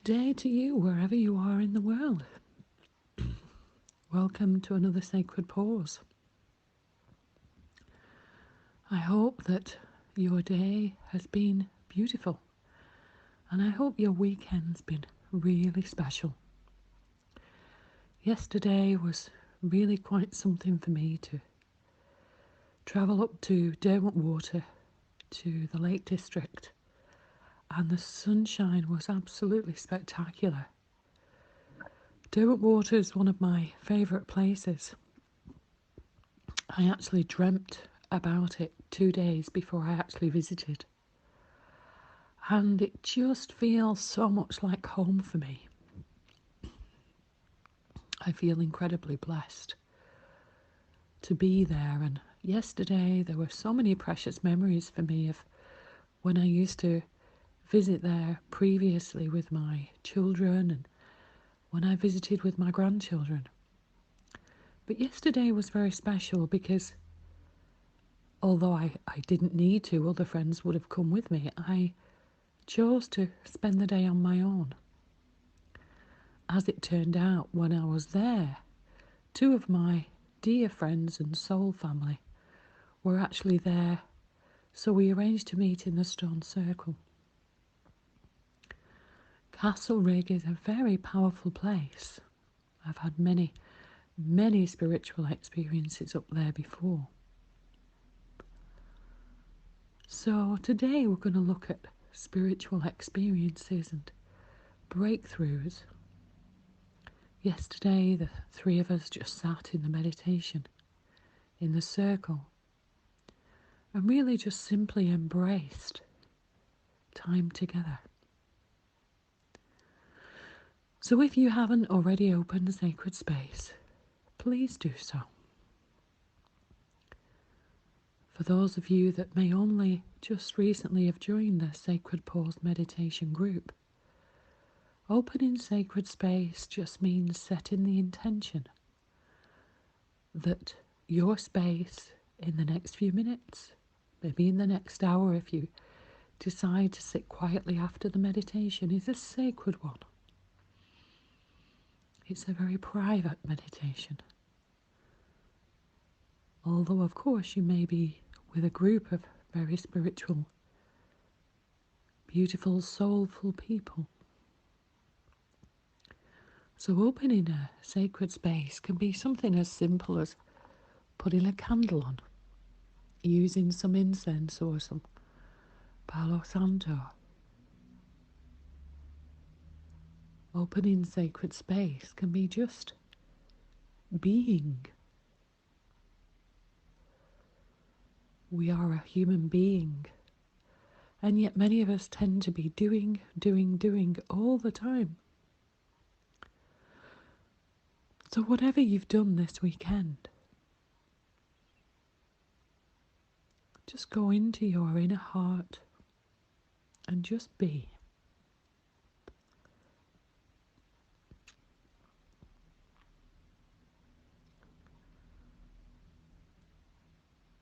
day to you, wherever you are in the world. Welcome to another Sacred Pause. I hope that your day has been beautiful, and I hope your weekend's been really special. Yesterday was really quite something for me to travel up to Derwentwater, to the Lake District, and the sunshine was absolutely spectacular. Derwentwater is one of my favourite places. I actually dreamt about it 2 days before I actually visited. And it just feels so much like home for me. I feel incredibly blessed to be there. And yesterday there were so many precious memories for me of when I used to visit there previously with my children and when I visited with my grandchildren. But yesterday was very special because although I didn't need to, other friends would have come with me, I chose to spend the day on my own. As it turned out, when I was there, two of my dear friends and soul family were actually there, so we arranged to meet in the Stone Circle. Castlerigg is a very powerful place. I've had many, many spiritual experiences up there before. So today we're going to look at spiritual experiences and breakthroughs. Yesterday the three of us just sat in the meditation, in the circle, and really just simply embraced time together. So if you haven't already opened Sacred Space, please do so. For those of you that may only just recently have joined the Sacred Pause meditation group, opening Sacred Space just means setting the intention that your space in the next few minutes, maybe in the next hour if you decide to sit quietly after the meditation, is a sacred one. It's a very private meditation. Although, of course, you may be with a group of very spiritual, beautiful, soulful people. So opening a sacred space can be something as simple as putting a candle on, using some incense or some Palo Santo. Opening sacred space can be just being. We are a human being, and yet many of us tend to be doing all the time. So whatever you've done this weekend, just go into your inner heart and just be.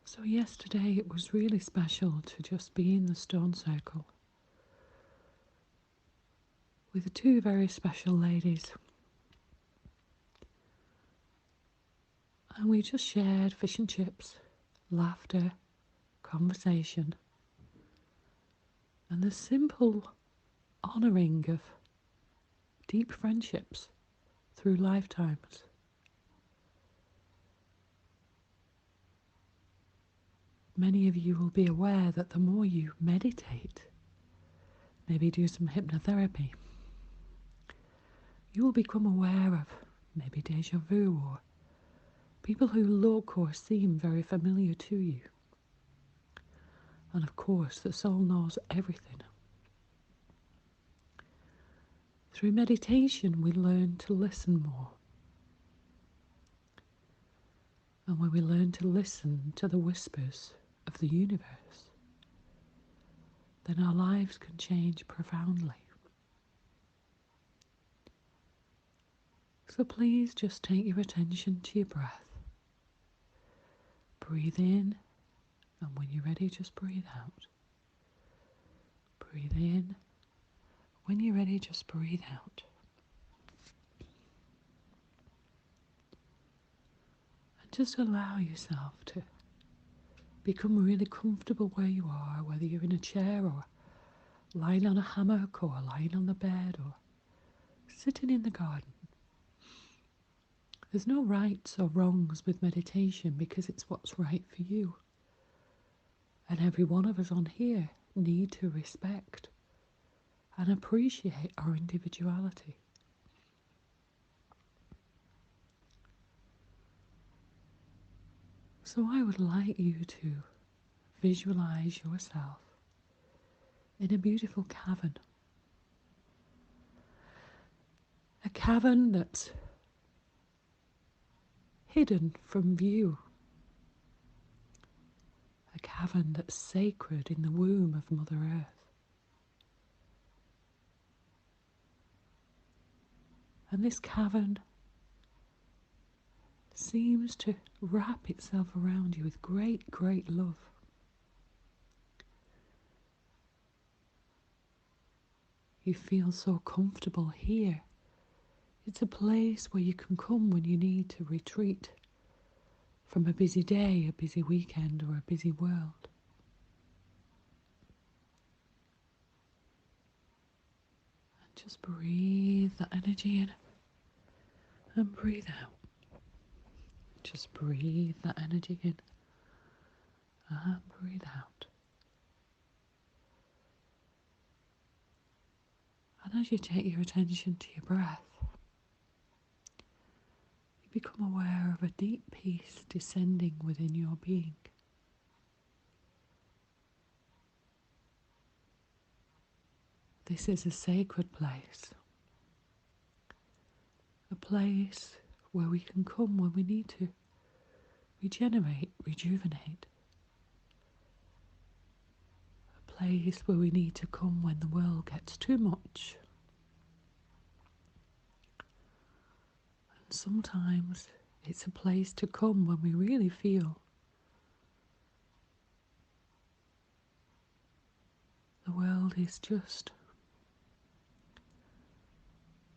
So yesterday it was really special to just be in the Stone Circle with two very special ladies. And we just shared fish and chips, laughter, conversation, and the simple honouring of deep friendships through lifetimes. Many of you will be aware that the more you meditate, maybe do some hypnotherapy, you will become aware of maybe déjà vu or people who look or seem very familiar to you. And of course, the soul knows everything. Through meditation, we learn to listen more. And when we learn to listen to the whispers of the universe, then our lives can change profoundly. So please just take your attention to your breath. Breathe in, and when you're ready, just breathe out. Breathe in. when you're ready, just breathe out. And just allow yourself to become really comfortable where you are, whether you're in a chair or lying on a hammock or lying on the bed or sitting in the garden. There's no rights or wrongs with meditation because it's what's right for you. And every one of us on here need to respect and appreciate our individuality. So I would like you to visualize yourself in a beautiful cavern. A cavern that's hidden from view. A cavern that's sacred in the womb of Mother Earth. And this cavern seems to wrap itself around you with great, great love. You feel so comfortable here. It's a place where you can come when you need to retreat from a busy day, a busy weekend, or a busy world. And just breathe that energy in and breathe out. Just breathe that energy in and breathe out. And as you take your attention to your breath, you become aware of a deep peace descending within your being. This is a sacred place. A place where we can come when we need to regenerate, rejuvenate. A place where we need to come when the world gets too much. And sometimes it's a place to come when we really feel the world is just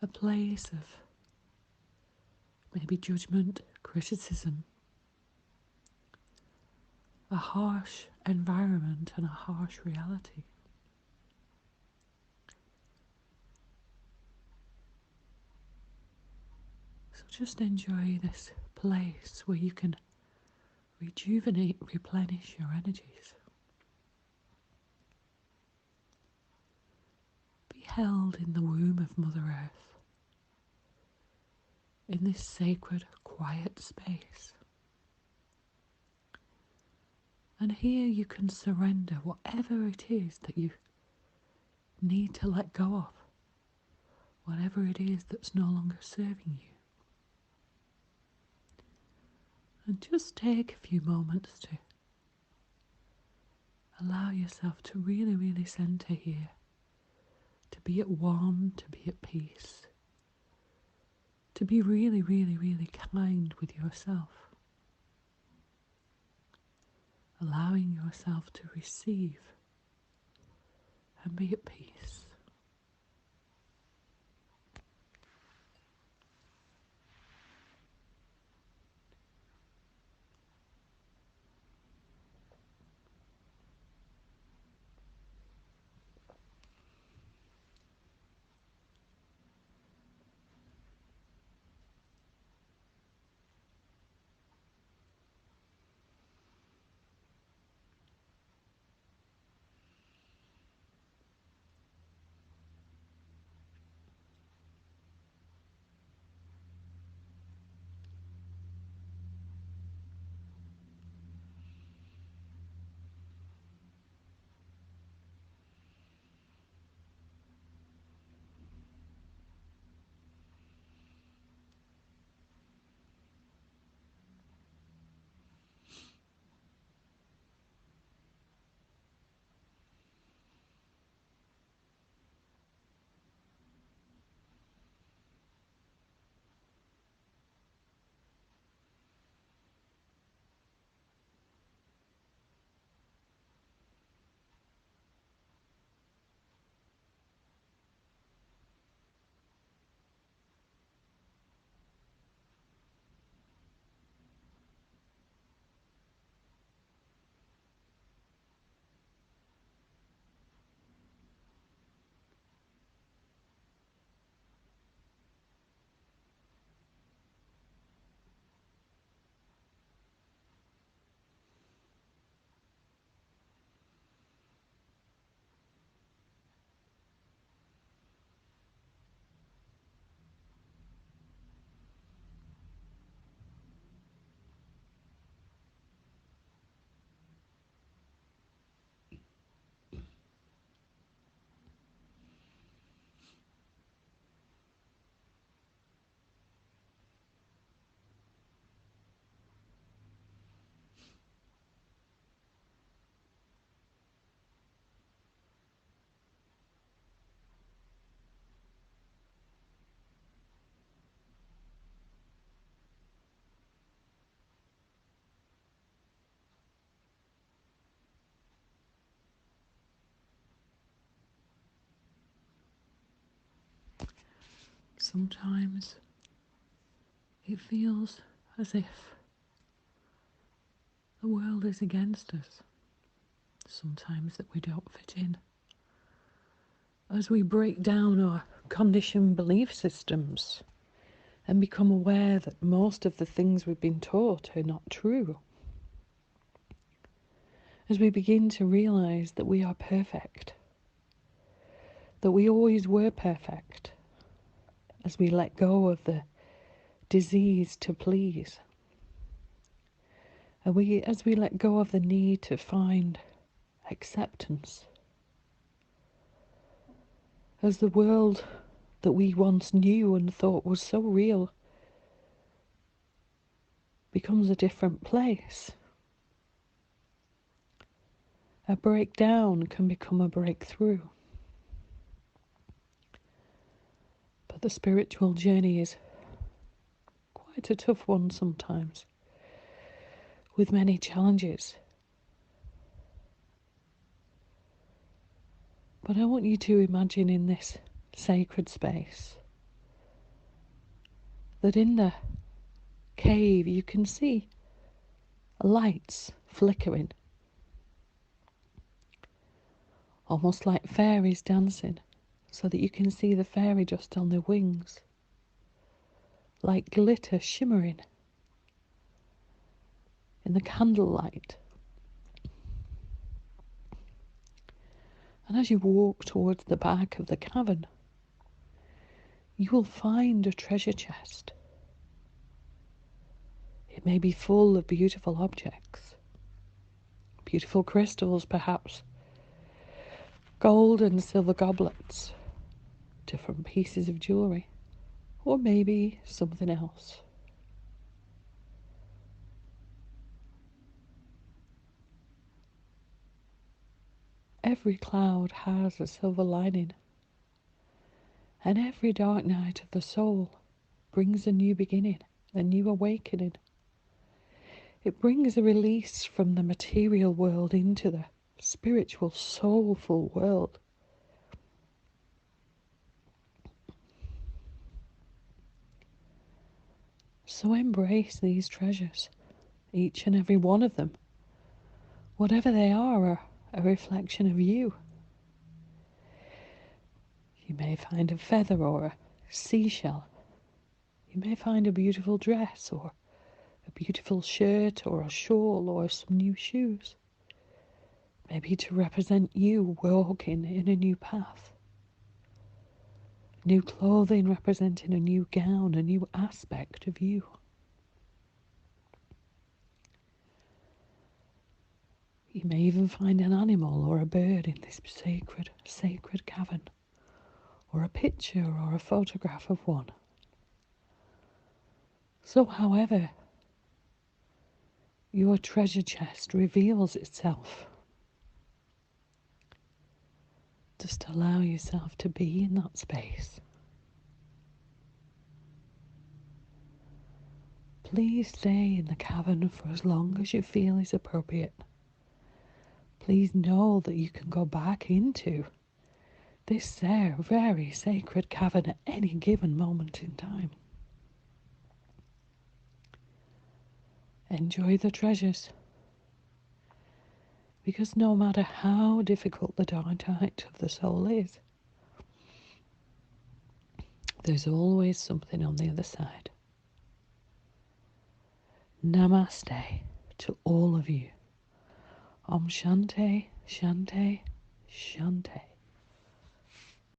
a place of maybe judgment, criticism, a harsh environment and a harsh reality. So just enjoy this place where you can rejuvenate, replenish your energies. Be held in the womb of Mother Earth, in this sacred, quiet space. And here you can surrender whatever it is that you need to let go of, whatever it is that's no longer serving you. And just take a few moments to allow yourself to really, really center here, to be at one, to be at peace, to be really, really, really kind with yourself, allowing yourself to receive and be at peace. Sometimes it feels as if the world is against us. Sometimes that we don't fit in. As we break down our conditioned belief systems and become aware that most of the things we've been taught are not true. As we begin to realize that we are perfect, that we always were perfect, as we let go of the disease to please, and as we let go of the need to find acceptance, as the world that we once knew and thought was so real becomes a different place. A breakdown can become a breakthrough. But the spiritual journey is quite a tough one sometimes, with many challenges. But I want you to imagine in this sacred space that in the cave you can see lights flickering, almost like fairies dancing, so that you can see the fairy just on their wings, like glitter shimmering in the candlelight. And as you walk towards the back of the cavern, you will find a treasure chest. It may be full of beautiful objects, beautiful crystals perhaps, gold and silver goblets, different pieces of jewellery, or maybe something else. Every cloud has a silver lining, and every dark night of the soul brings a new beginning, a new awakening. It brings a release from the material world into the spiritual, soulful world. So embrace these treasures, each and every one of them. Whatever they are a reflection of you. You may find a feather or a seashell. You may find a beautiful dress or a beautiful shirt or a shawl or some new shoes. Maybe to represent you walking in a new path. New clothing representing a new gown, a new aspect of you. You may even find an animal or a bird in this sacred cavern, or a picture or a photograph of one. So however your treasure chest reveals itself, just allow yourself to be in that space. Please stay in the cavern for as long as you feel is appropriate. Please know that you can go back into this very sacred cavern at any given moment in time. Enjoy the treasures, because no matter how difficult the dark night of the soul is, there's always something on the other side. Namaste to all of you. Om Shanti, Shanti, Shanti.